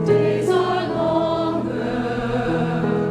Days are longer.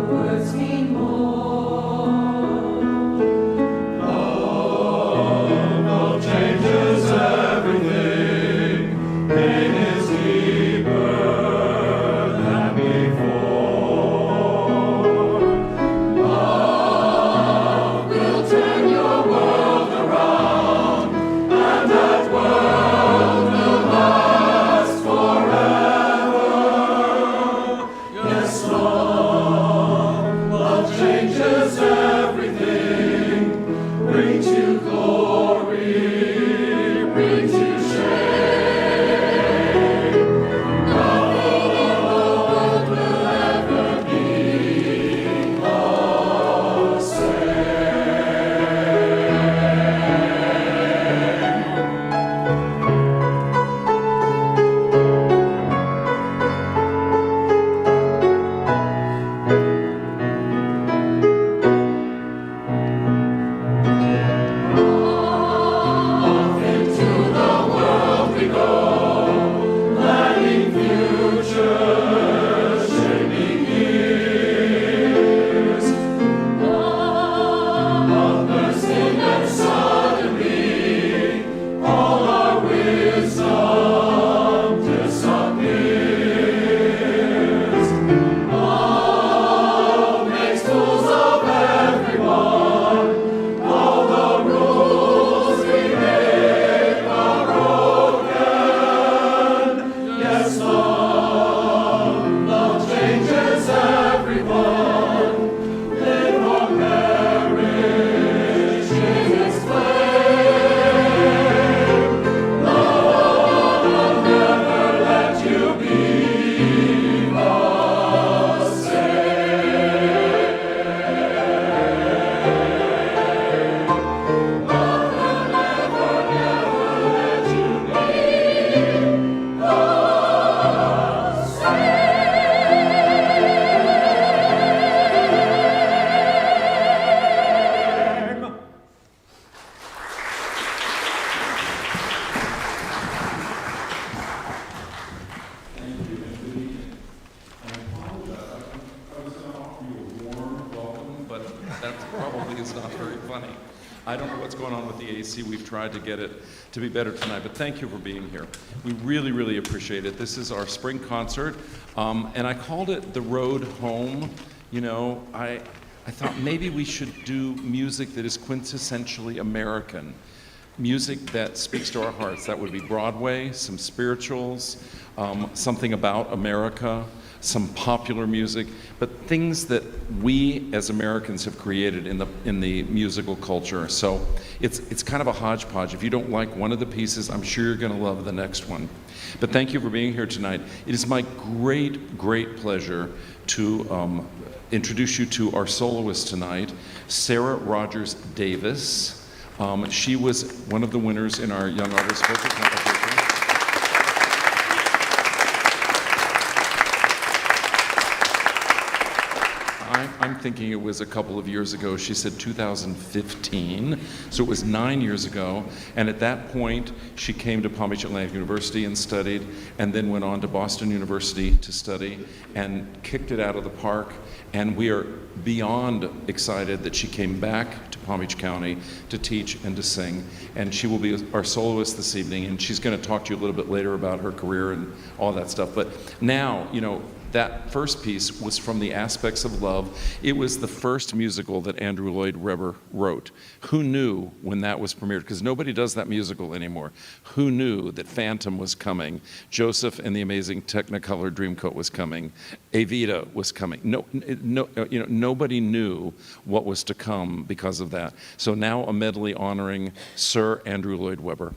That probably is not very funny. I don't know what's going on with the AC. We've tried to get it to be better tonight, but thank you for being here. We really, really appreciate it. This is our spring concert, and I called it The Road Home. You know, I thought maybe we should do music that is quintessentially American. Music that speaks to our hearts. That would be Broadway, some spirituals, something about America, some popular music, but things that we as Americans have created in the musical culture. So it's kind of a hodgepodge. If you don't like one of the pieces, I'm sure you're going to love the next one. But thank you for being here tonight. It is my great, great pleasure to introduce you to our soloist tonight, Sarah Rogers Davis. She was one of the winners in our Young Artist Vocal Competition. I'm thinking it was a couple of years ago. She said 2015, so it was 9 years ago. And at that point, she came to Palm Beach Atlantic University and studied, and then went on to Boston University to study, and kicked it out of the park. And we are beyond excited that she came back to Palm Beach County to teach and to sing. And she will be our soloist this evening, and she's going to talk to you a little bit later about her career and all that stuff. But now, you know, that first piece was from The Aspects of Love. It was the first musical that Andrew Lloyd Webber wrote. Who knew when that was premiered? Because nobody does that musical anymore. Who knew that Phantom was coming? Joseph and the Amazing Technicolor Dreamcoat was coming. Evita was coming. Nobody knew what was to come because of that. So now a medley honoring Sir Andrew Lloyd Webber.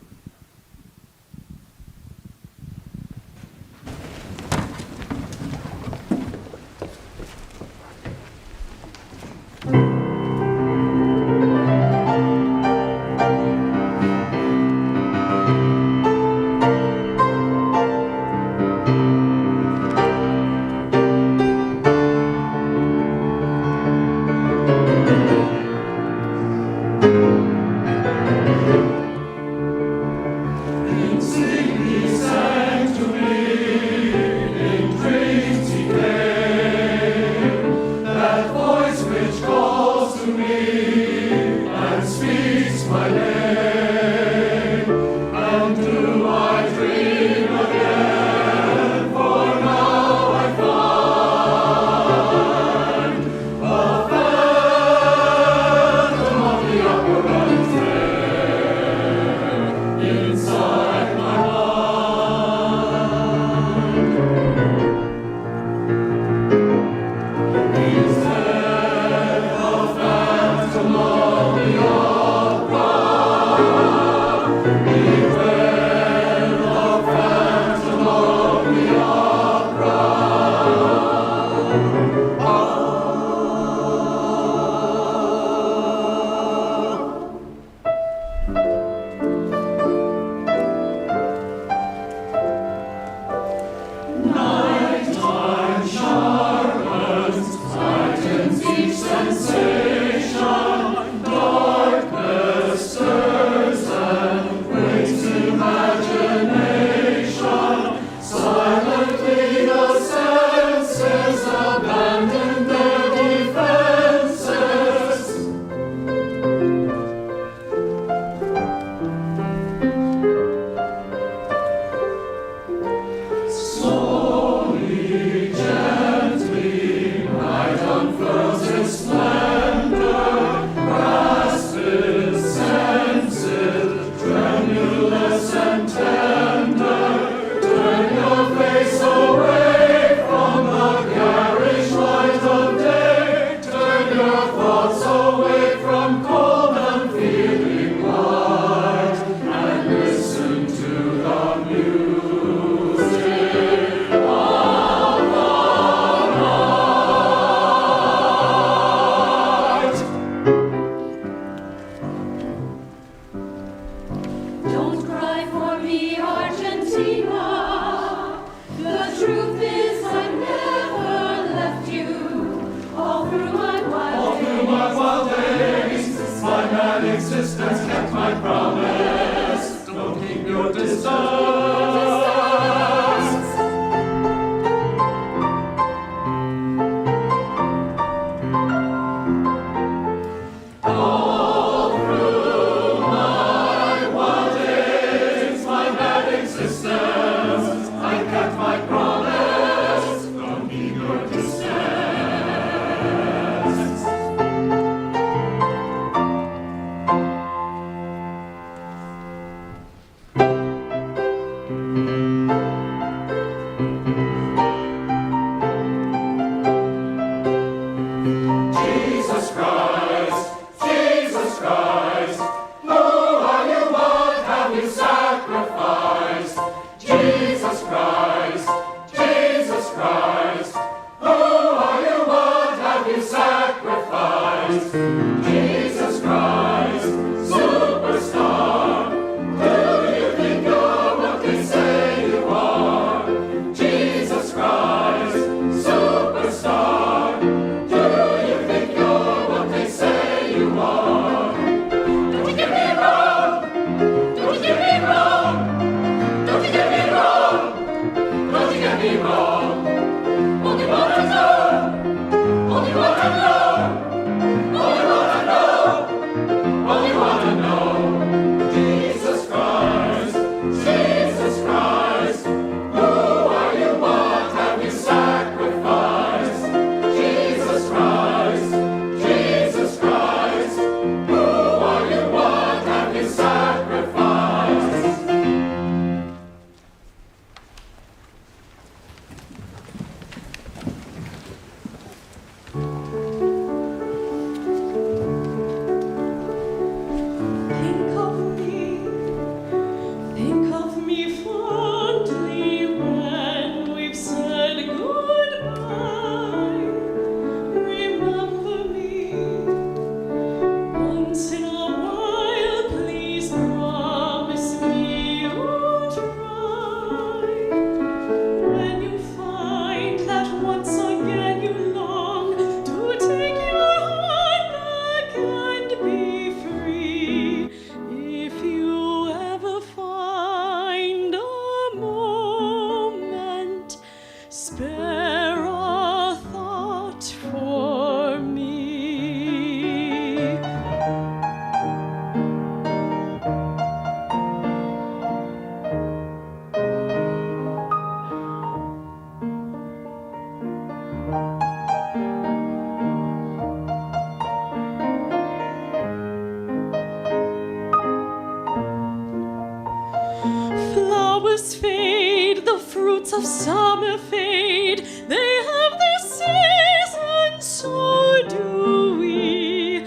Flowers fade, the fruits of summer fade. They have their season, so do we.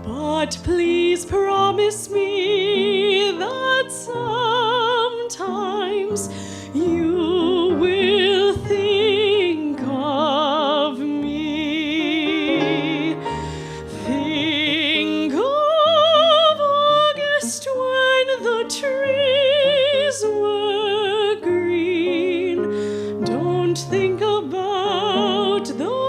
But please promise me that sometimes you will think of me. Think of August when the trees were green. Don't think about the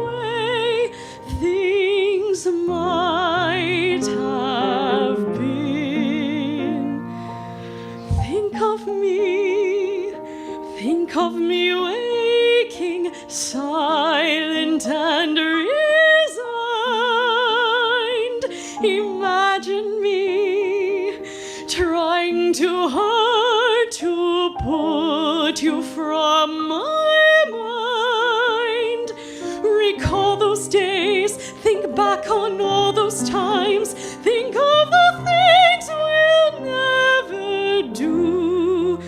way things might have been. Think of me waking, silent and resigned. Imagine me trying too hard to put you from my mind. Recall those days, think back on all those times. Think of the things we'll never do.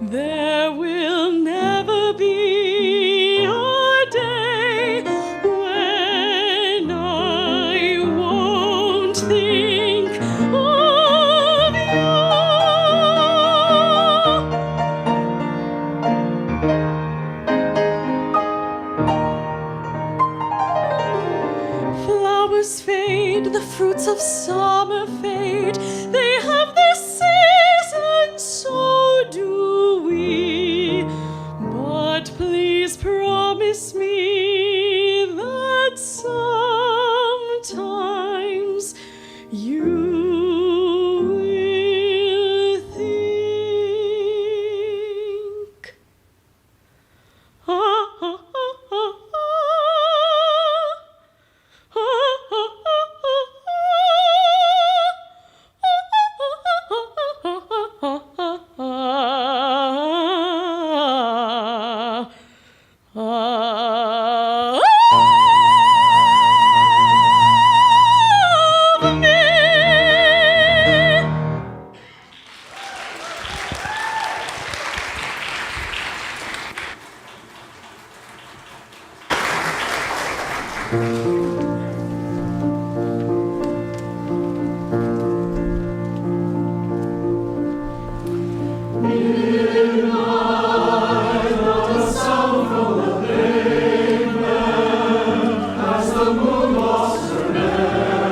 There will never be a day when I won't think of you. Flowers fade, the fruits of summer fade. They have their season, so do we. But please promise me that sometimes you will think. As the moon lost her name.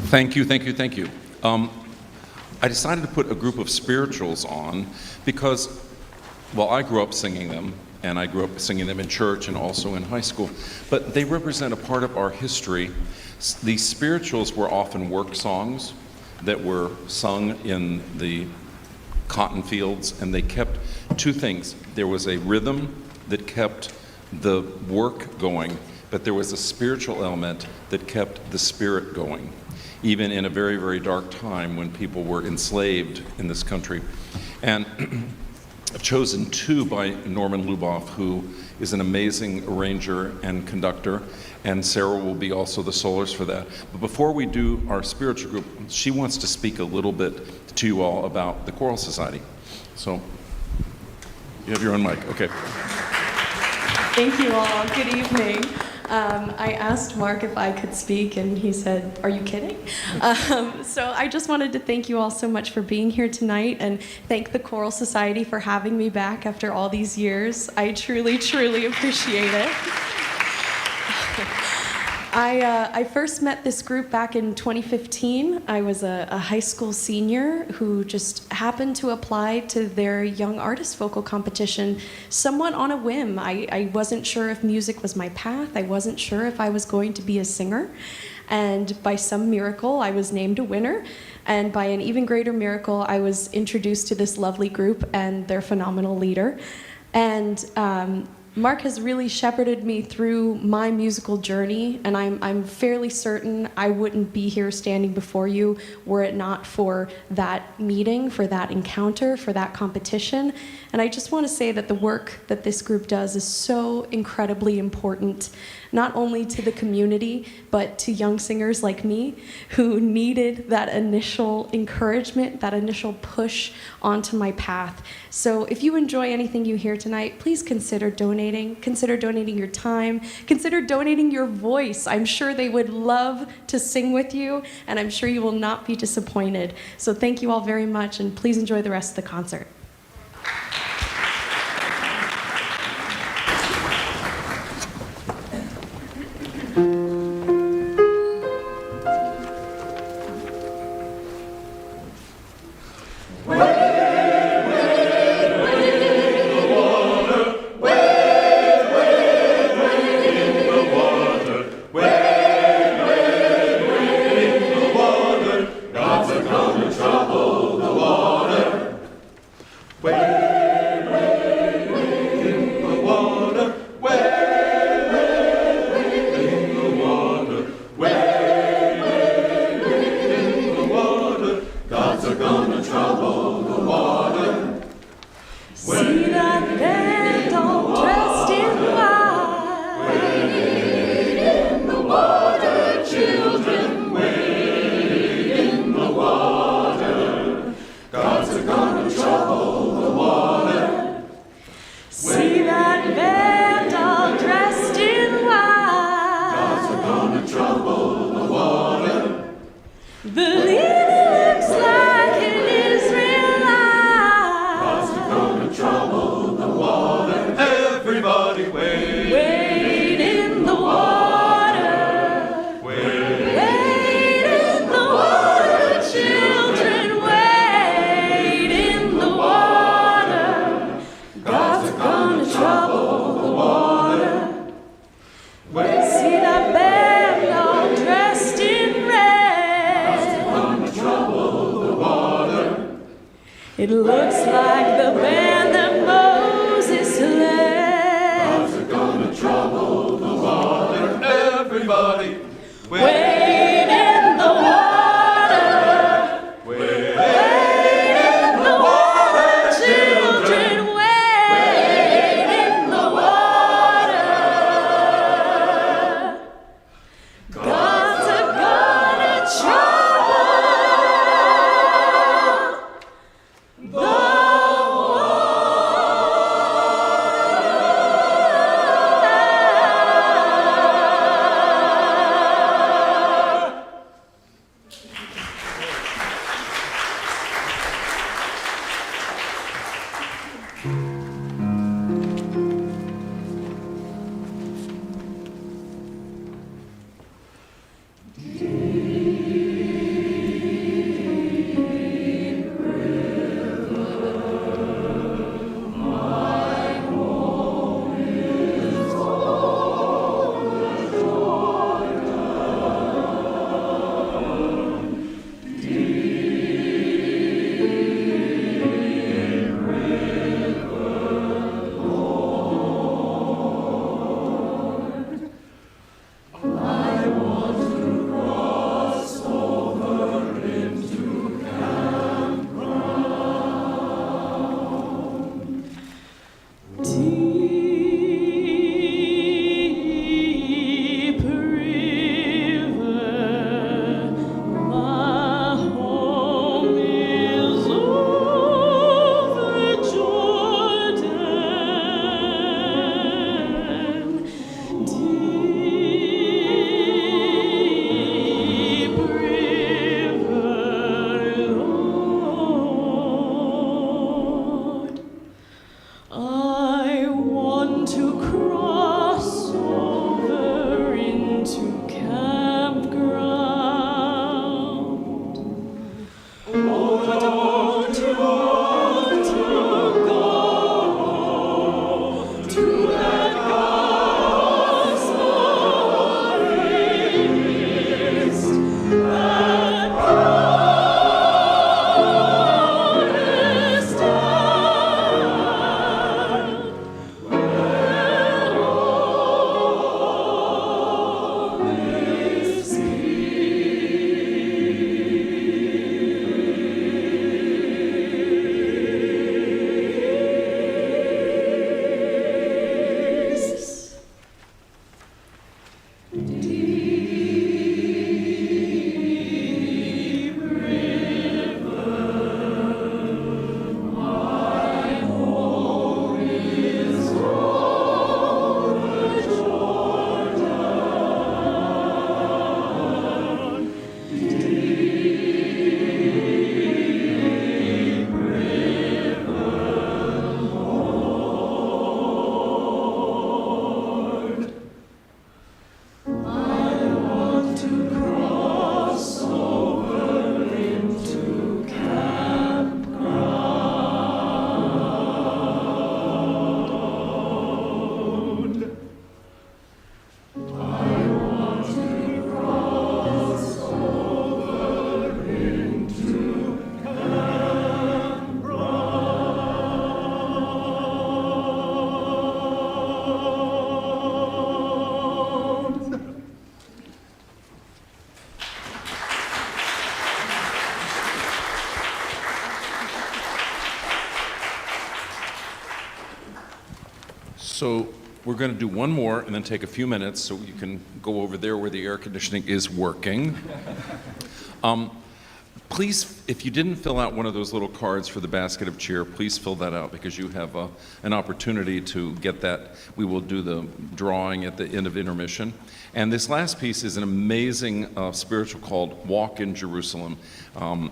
Thank you, thank you, thank you. I decided to put a group of spirituals on because, well, I grew up singing them, and I grew up singing them in church and also in high school, but they represent a part of our history. These spirituals were often work songs that were sung in the cotton fields, and they kept two things. There was a rhythm that kept the work going, but there was a spiritual element that kept the spirit going, even in a very, very dark time when people were enslaved in this country. And I've chosen two by Norman Luboff, who is an amazing arranger and conductor, and Sarah will be also the soloist for that. But before we do our spiritual group, she wants to speak a little bit to you all about the Choral Society. So, you have your own mic, okay. Thank you all. Good evening. I asked Mark if I could speak, and he said, "Are you kidding?" So I just wanted to thank you all so much for being here tonight, and thank the Choral Society for having me back after all these years. I truly, truly appreciate it. I first met this group back in 2015. I was a high school senior who just happened to apply to their young artist vocal competition somewhat on a whim. I wasn't sure if music was my path. I wasn't sure if I was going to be a singer. And by some miracle, I was named a winner. And by an even greater miracle, I was introduced to this lovely group and their phenomenal leader. And Mark has really shepherded me through my musical journey, and I'm fairly certain I wouldn't be here standing before you were it not for that meeting, for that encounter, for that competition. And I just want to say that the work that this group does is so incredibly important, not only to the community, but to young singers like me who needed that initial encouragement, that initial push onto my path. So if you enjoy anything you hear tonight, please consider donating. Consider donating your time. Consider donating your voice. I'm sure they would love to sing with you, and I'm sure you will not be disappointed. So thank you all very much, and please enjoy the rest of the concert. It looks like the band that Moses led. God's gonna trouble the water. Everybody, wade in the water. Wade in the water, children. Wade in the water. God's gonna trouble. So we're going to do one more and then take a few minutes so you can go over there where the air conditioning is working. Please, if you didn't fill out one of those little cards for the basket of cheer, please fill that out because you have an opportunity to get that. We will do the drawing at the end of intermission. And this last piece is an amazing spiritual called Walk in Jerusalem.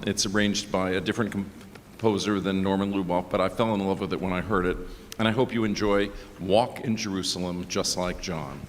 It's arranged by a different composer than Norman Luboff, but I fell in love with it when I heard it. And I hope you enjoy Walk in Jerusalem just like John.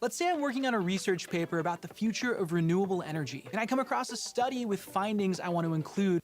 Let's say I'm working on a research paper about the future of renewable energy, and I come across a study with findings I want to include.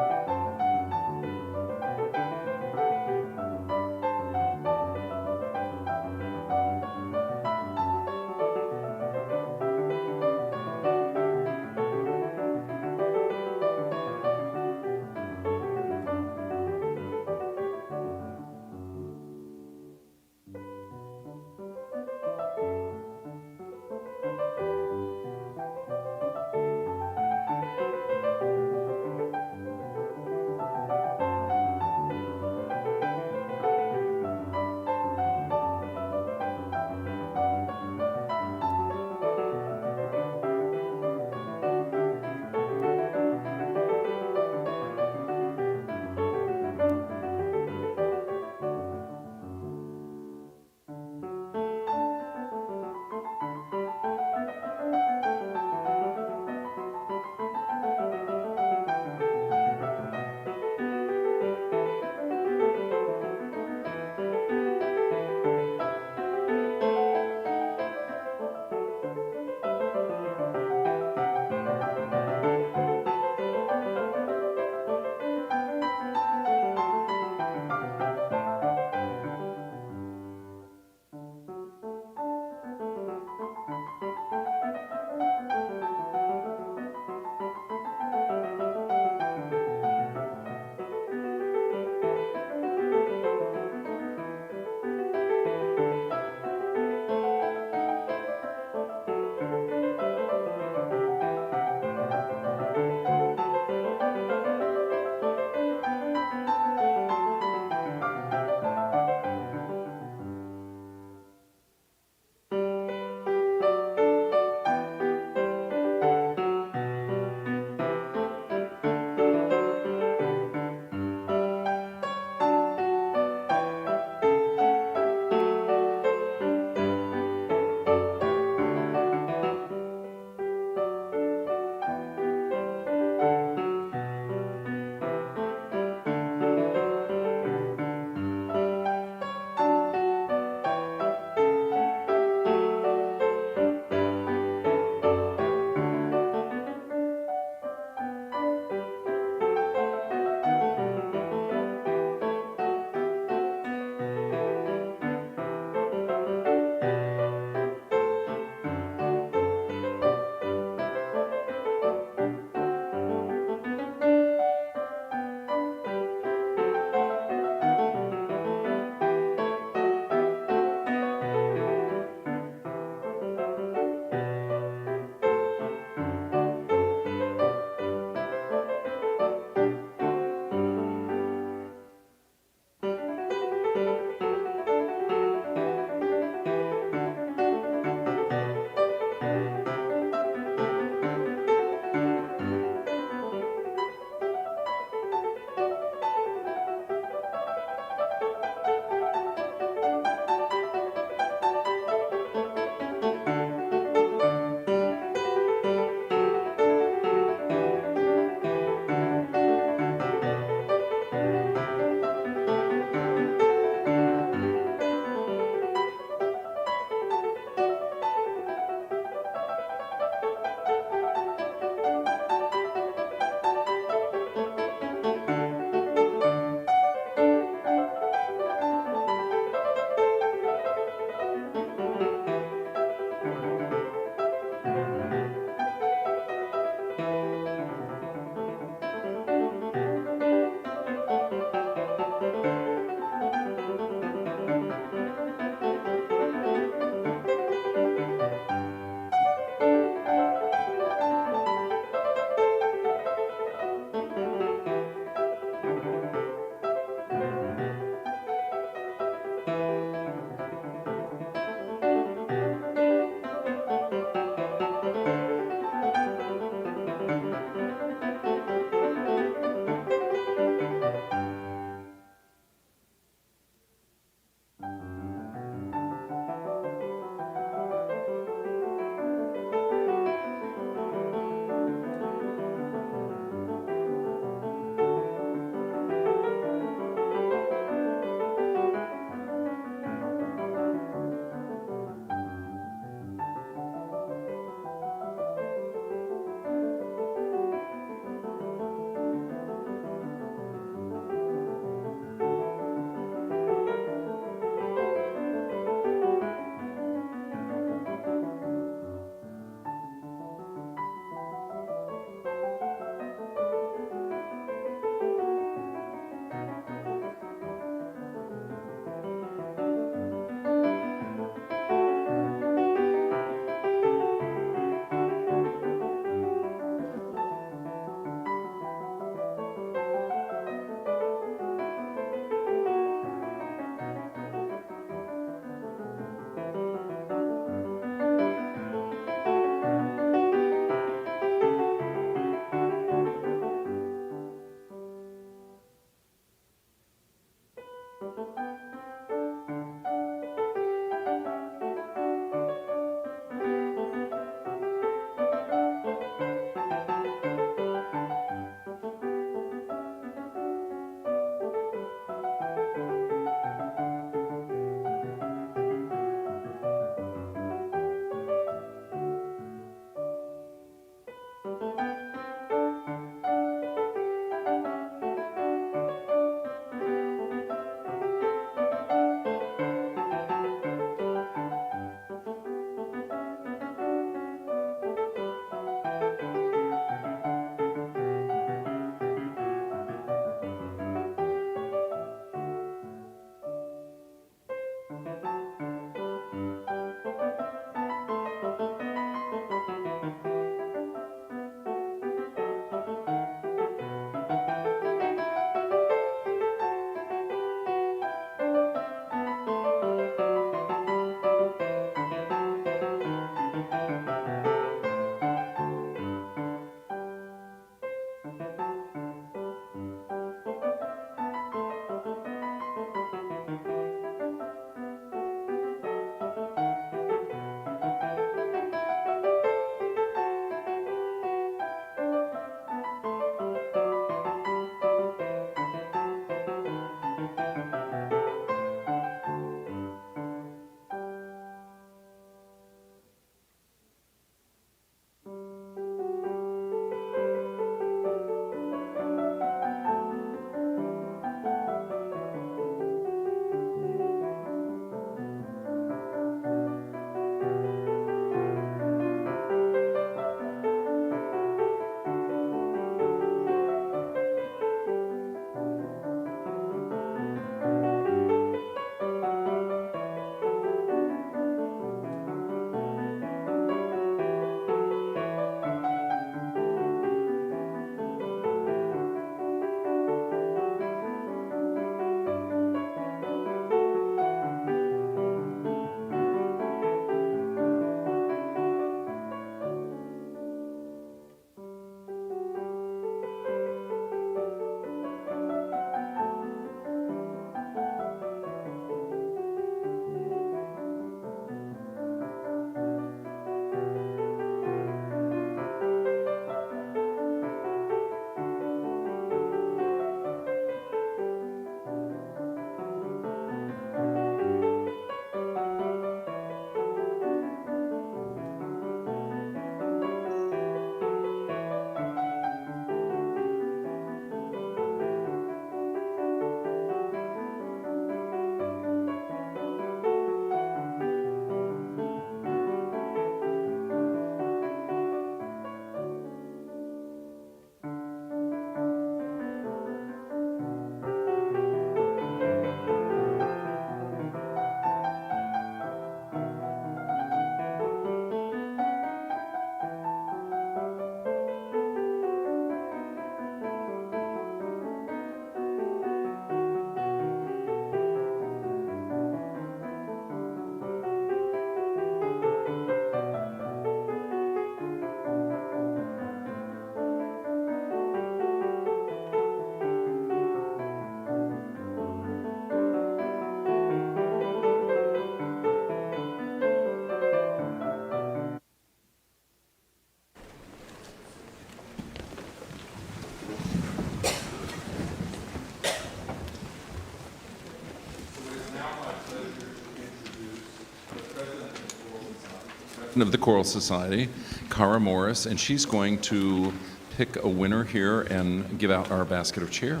president of the Choral Society, Cara Morris, and she's going to pick a winner here and give out our basket of cheer.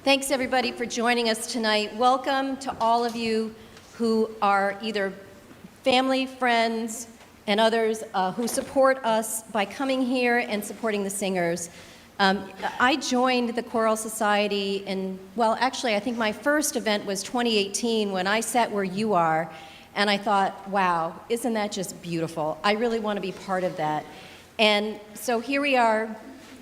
Thanks everybody for joining us tonight. Welcome to all of you who are either family, friends, and others who support us by coming here and supporting the singers. I joined the Choral Society actually I think my first event was 2018 when I sat where you are, and I thought, wow, isn't that just beautiful? I really want to be part of that. And so here we are,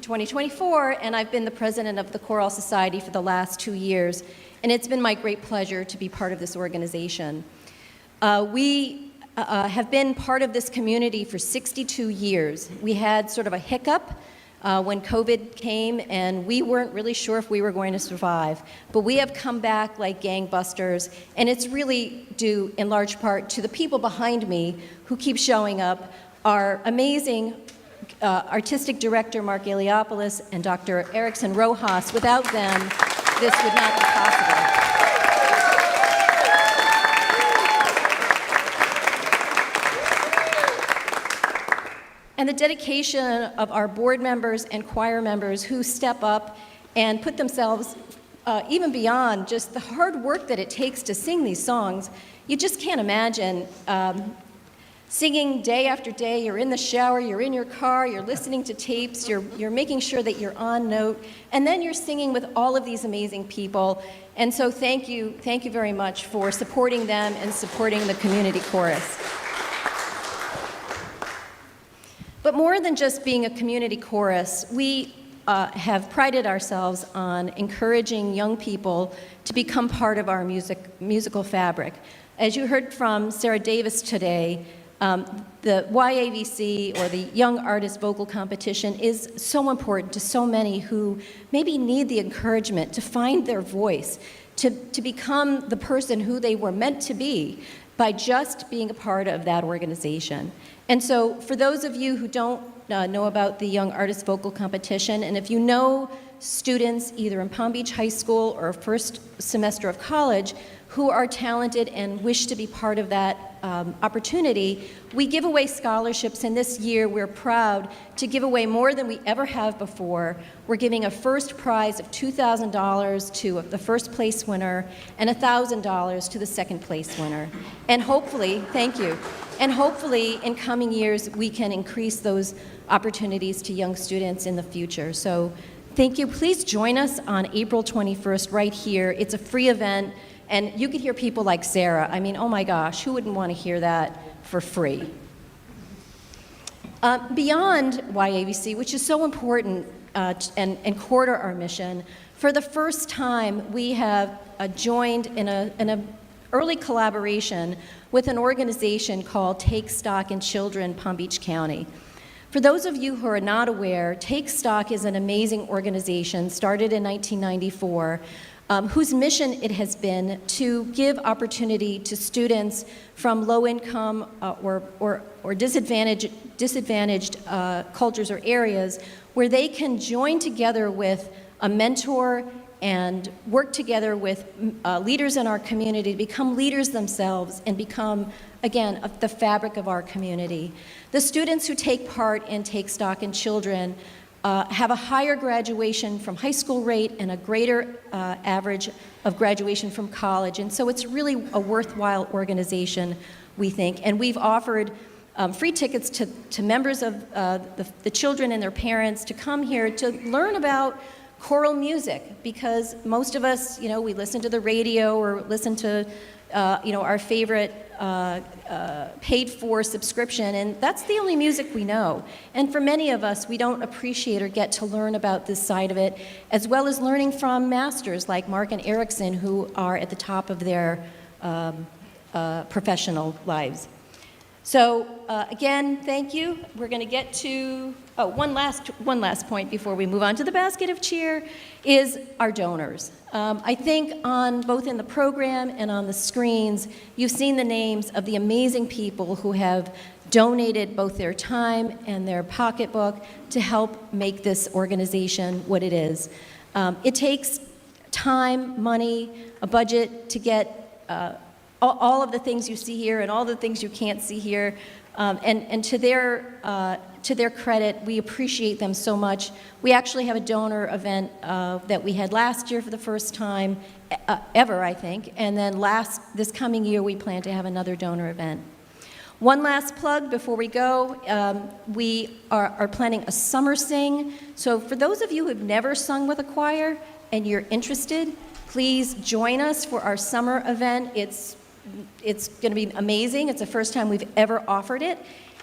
2024, and I've been the president of the Choral Society for the last 2 years, and it's been my great pleasure to be part of this organization. We have been part of this community for 62 years. We had sort of a hiccup when COVID came, and we weren't really sure if we were going to survive, but we have come back like gangbusters, and it's really due in large part to the people behind me who keep showing up, our amazing artistic director Mark Iliopoulos and Dr. Erickson Rojas. Without them, this would not be possible. And the dedication of our board members and choir members who step up and put themselves even beyond just the hard work that it takes to sing these songs. You just can't imagine singing day after day. You're in the shower, you're in your car, you're listening to tapes, you're making sure that you're on note, and then you're singing with all of these amazing people. And so thank you very much for supporting them and supporting the community chorus. But more than just being a community chorus, we have prided ourselves on encouraging young people to become part of our musical fabric. As you heard from Sarah Davis today, the YAVC, or the Young Artist Vocal Competition, is so important to so many who maybe need the encouragement to find their voice, to become the person who they were meant to be by just being a part of that organization. And so for those of you who don't know about the Young Artist Vocal Competition, and if you know students either in Palm Beach High School or first semester of college who are talented and wish to be part of that opportunity, we give away scholarships, and this year we're proud to give away more than we ever have before. We're giving a first prize of $2,000 to the first place winner and $1,000 to the second place winner. And hopefully, thank you, and hopefully in coming years we can increase those opportunities to young students in the future. So thank you. Please join us on April 21st right here. It's a free event. And you could hear people like Sarah. I mean, oh my gosh, who wouldn't want to hear that for free? Beyond YAVC, which is so important and core to our mission, for the first time we have joined in an early collaboration with an organization called Take Stock in Children, Palm Beach County. For those of you who are not aware, Take Stock is an amazing organization started in 1994, whose mission it has been to give opportunity to students from low-income or disadvantaged cultures or areas where they can join together with a mentor and work together with leaders in our community to become leaders themselves and become, again, the fabric of our community. The students who take part in Take Stock in Children have a higher graduation from high school rate and a greater average of graduation from college. And so it's really a worthwhile organization, we think. And we've offered free tickets to members of the children and their parents to come here to learn about choral music, because most of us, we listen to the radio or listen to, our favorite paid-for subscription, and that's the only music we know. And for many of us, we don't appreciate or get to learn about this side of it, as well as learning from masters like Mark and Erickson, who are at the top of their professional lives. So again, thank you. We're going to get to one last point before we move on to the basket of cheer is our donors. I think on both in the program and on the screens, you've seen the names of the amazing people who have donated both their time and their pocketbook to help make this organization what it is. It takes time, money, a budget to get all of the things you see here and all the things you can't see here. And to their credit, we appreciate them so much. We actually have a donor event that we had last year for the first time ever, I think. And then this coming year, we plan to have another donor event. One last plug before we go. We are planning a summer sing. So for those of you who have never sung with a choir and you're interested, please join us for our summer event. It's going to be amazing. It's the first time we've ever offered it.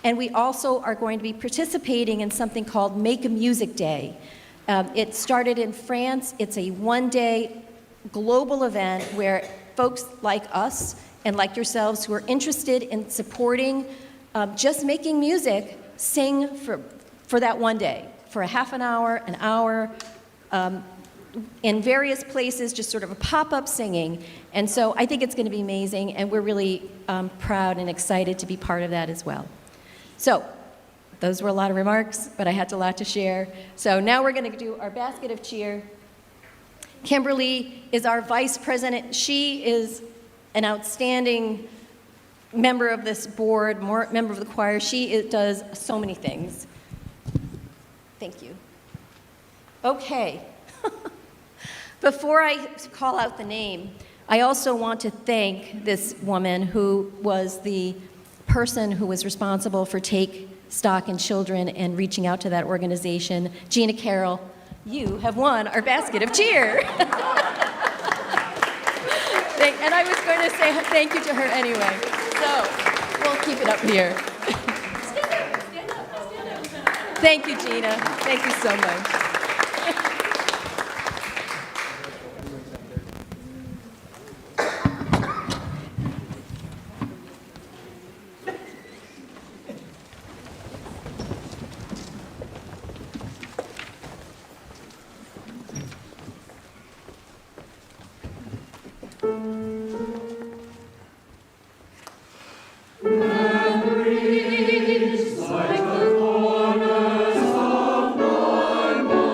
And we also are going to be participating in something called Make a Music Day. It started in France. It's a one-day global event where folks like us and like yourselves who are interested in supporting just making music sing for that one day, for a half an hour, in various places, just sort of a pop-up singing. And so I think it's going to be amazing, and we're really proud and excited to be part of that as well. So those were a lot of remarks, but I had a lot to share. So now we're going to do our basket of cheer. Kimberly is our vice president. She is an outstanding member of this board, member of the choir. She does so many things. Thank you. Okay. Before I call out the name, I also want to thank this woman who was the person who was responsible for Take Stock in Children and reaching out to that organization. Gina Carroll, you have won our basket of cheer. And I was going to say thank you to her anyway. So we'll keep it up here. Stand up. Thank you, Gina. Thank you so much. Memories like the corners of my mind.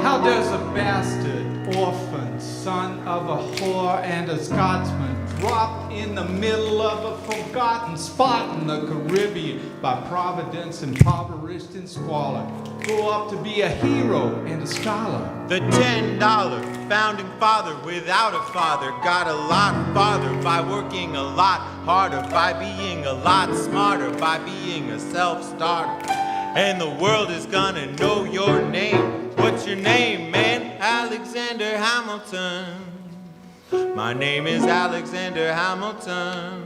How does a bastard, orphan, son of a whore and a Scotsman drop in the middle of a forgotten spot in the Caribbean by Providence, impoverished and squalor, grow up to be a hero and a scholar? The $10 founding father without a father got a lot farther by working a lot harder, by being a lot smarter, by being a self-starter. And the world is gonna know your name. What's your name, man? Alexander Hamilton. My name is Alexander Hamilton.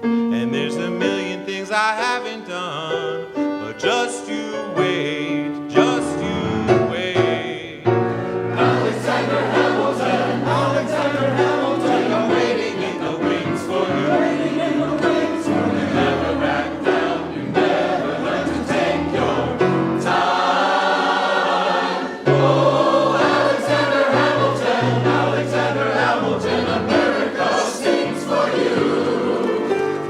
And there's a million things I haven't done. But just you wait, just you wait. Alexander Hamilton, Alexander Hamilton, I'm waiting in the wings for you. Waiting in the wings for you. You never back down, you never learn to take your time. Oh, Alexander Hamilton, Alexander Hamilton, America sings for you.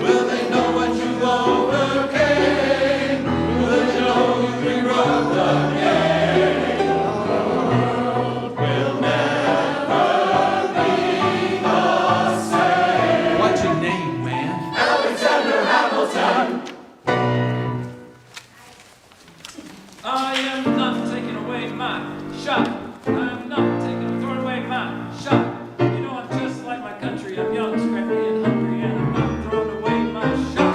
Will they know what you overcame? Will they know you rewrote the game? The world will never be the same. What's your name, man? Alexander Hamilton. I am not taking away my shot. I am not throwing away my shot. You know I'm just like my country. I'm young, scrappy, and hungry, and I'm not throwing away my shot.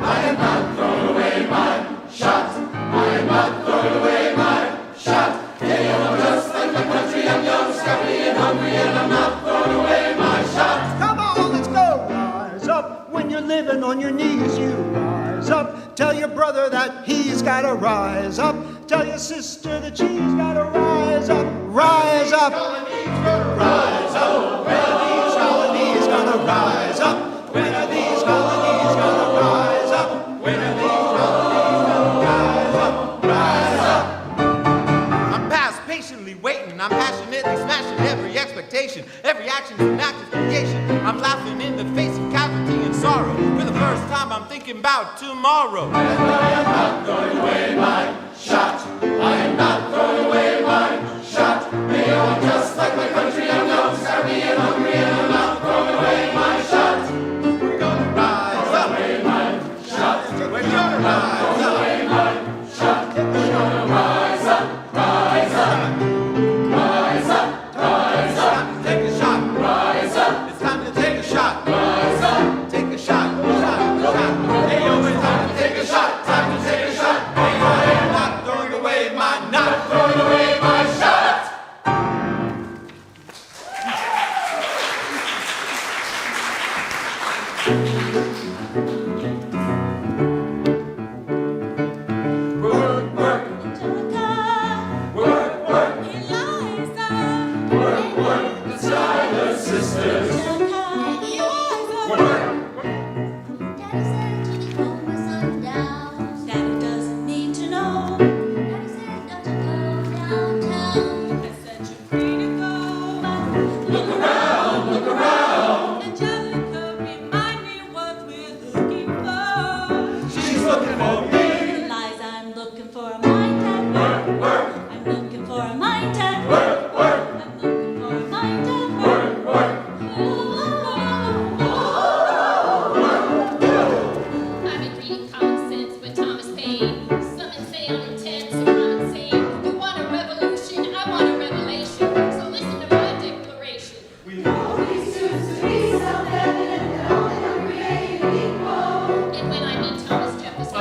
I am not throwing away my shot. I am not throwing away my shot. Yeah, you know I'm just like my country. I'm young, scrappy, and hungry, and I'm not throwing away my shot. Come on, let's go. Rise up. When you're living on your knees, you rise up. Tell your brother that he's gotta rise up. Tell your sister that she's gotta rise up. Rise up. Rise up. When are these colonies gonna rise up? When are these colonies gonna rise up? When are these colonies gonna rise up? Rise up. I'm past patiently waiting. I'm passionately smashing every expectation. Every action's an act of creation. I'm laughing in the face of casualty and sorrow. For the first time, I'm thinking about tomorrow. And I am not throwing away my shot. I am not throwing away my shot. May you know I'm just like my country. I'm young, scrappy, and hungry, and I'm not throwing away my shot. We're gonna rise up. Away my shot. We're gonna rise up. Away my shot. We're gonna rise up. Rise up. Rise up. Rise up. Take a shot. Rise up. It's time to take a shot. Rise up. Take a shot. Shot. Shot. Hey, yo, it's time to take a shot. Time to take a shot. Hey, I am not throwing away my, not throwing away my shot. Work, work. Work, work. Work, work. The Tyler sisters. Work. Daddy doesn't need to know. Daddy said not to go downtown. I said you're free to go. Look around, look around. Angelica, remind me what we're looking for. She's looking for me. Lies, I'm looking for a mind at work. Work, I'm looking for a mind at work, work, I'm looking for a mind at work, work. I've been reading common sense with Thomas Paine. Some say I'm intense, some I'm insane. You want a revolution, I want a revelation. So listen to my declaration. We know these truths to be self-evident that all men are created equal. And when I meet Thomas Jefferson, Oh,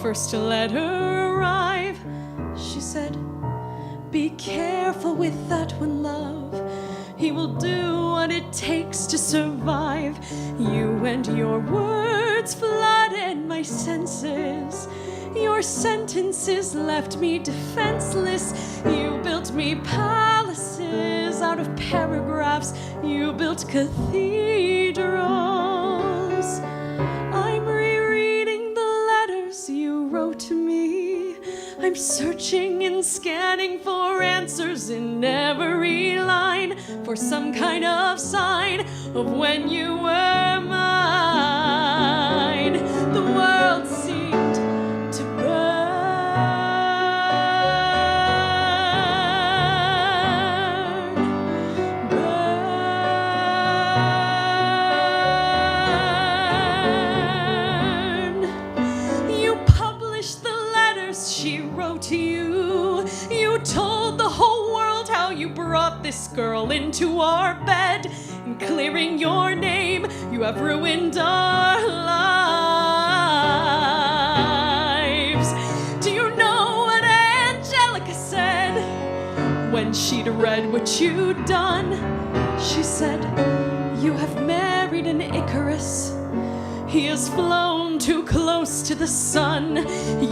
first letter arrive. She said, "Be careful with that one, love. He will do what it takes to survive." You and your words flooded my senses. Your sentences left me defenseless. You built me palaces out of paragraphs. You built cathedrals. I'm rereading the letters you wrote to me. I'm searching and scanning for answers in every line, for some kind of sign of when you were mine. The world seemed to burn, burn. You published the letters she wrote to you. You told the whole world how you brought this girl into our bed. In clearing your name, you have ruined our lives. Do you know what Angelica said when she'd read what you'd done? She said, "You have married an Icarus. He has flown too close to the sun.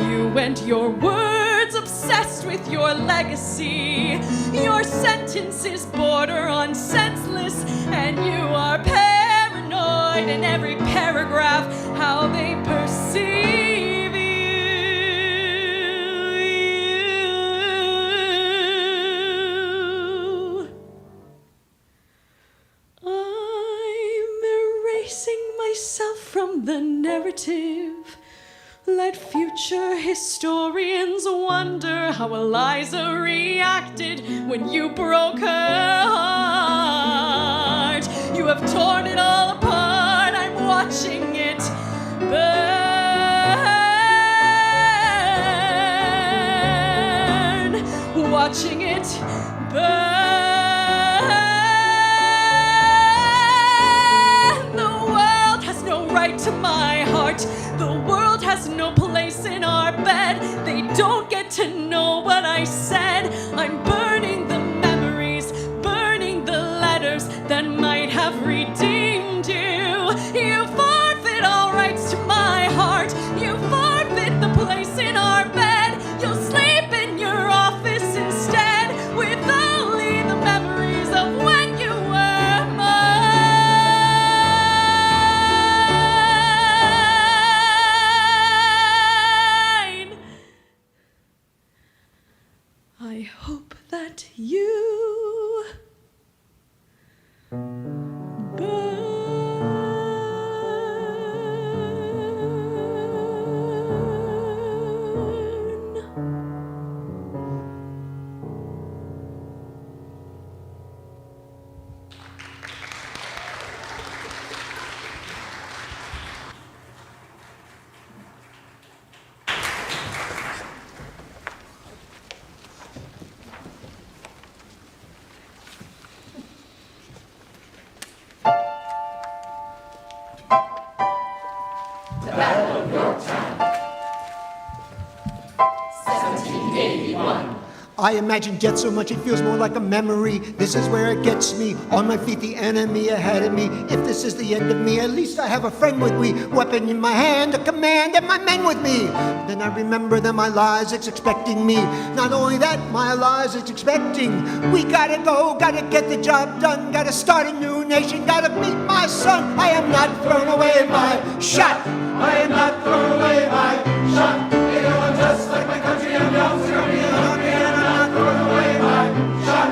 You and your words obsessed with your legacy. Your sentences border on senseless, and you are paranoid in every paragraph how they perceive you. I'm erasing myself from the narrative. Let future historians wonder how Eliza reacted when you broke her heart. You have torn it all apart. I'm watching it burn. Watching it burn. The world has no right to my heart. The world has no place in our bed. They don't get to know what I said. I'm burning the memories, burning the letters that might have redeemed you. You forfeit all rights to my heart. You forfeit the place in our bed. You'll sleep in your office instead with only the memories of when you were mine. I hope that you I imagine death so much it feels more like a memory. This is where it gets me. On my feet, the enemy ahead of me. If this is the end of me, at least I have a friend with me. Weapon in my hand, a command, and my men with me. Then I remember that my lies is expecting me. Not only that, my lies is expecting. We gotta go, gotta get the job done. Gotta start a new nation, gotta meet my son. I am not throwing away my shot. I am not throwing away my shot. You know I'm just like my country, I'm young, scrumpy and hungry, and I'm not throwing away my shot.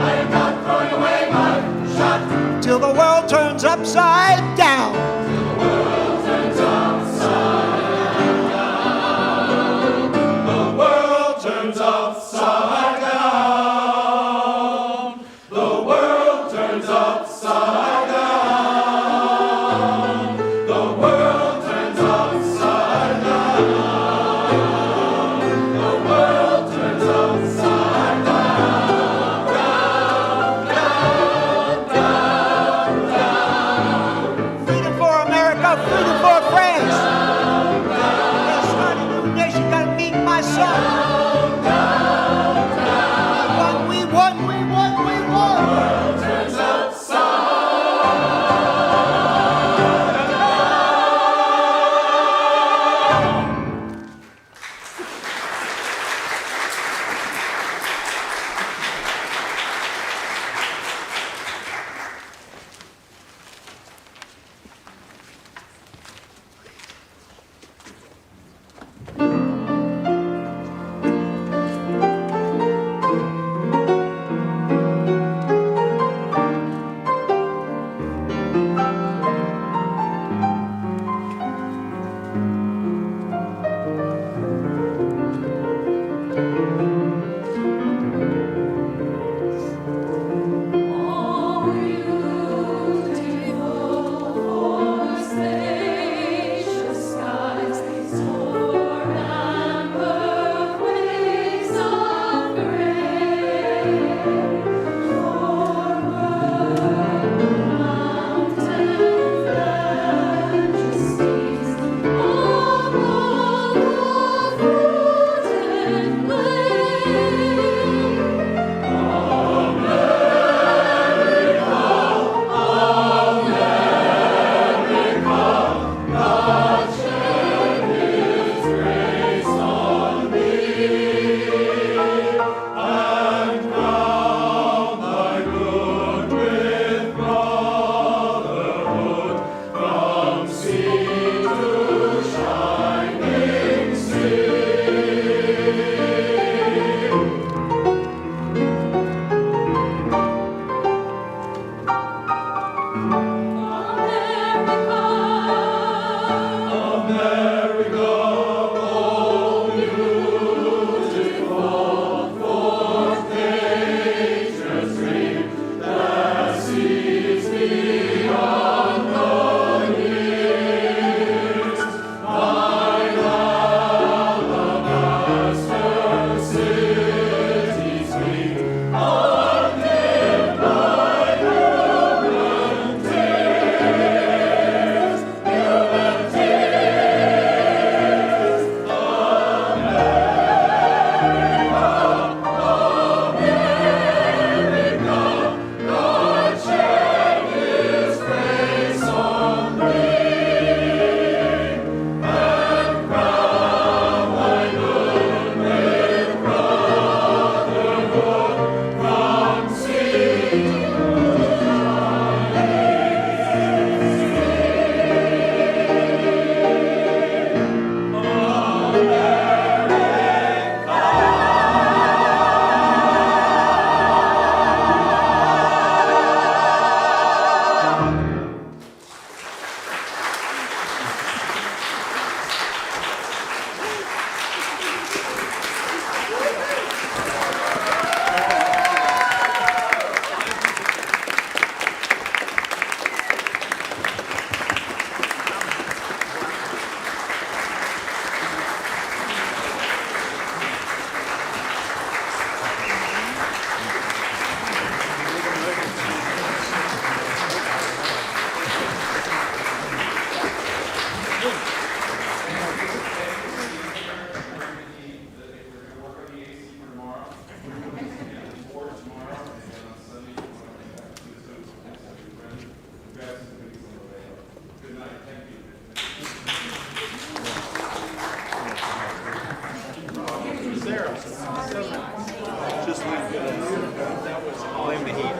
I am not throwing away my shot. Till the world turns upside down. Till the world turns upside down. The world turns upside down. The world turns upside down. The world turns upside down. The world turns upside down. Down, down, down, down. Just blame the heat.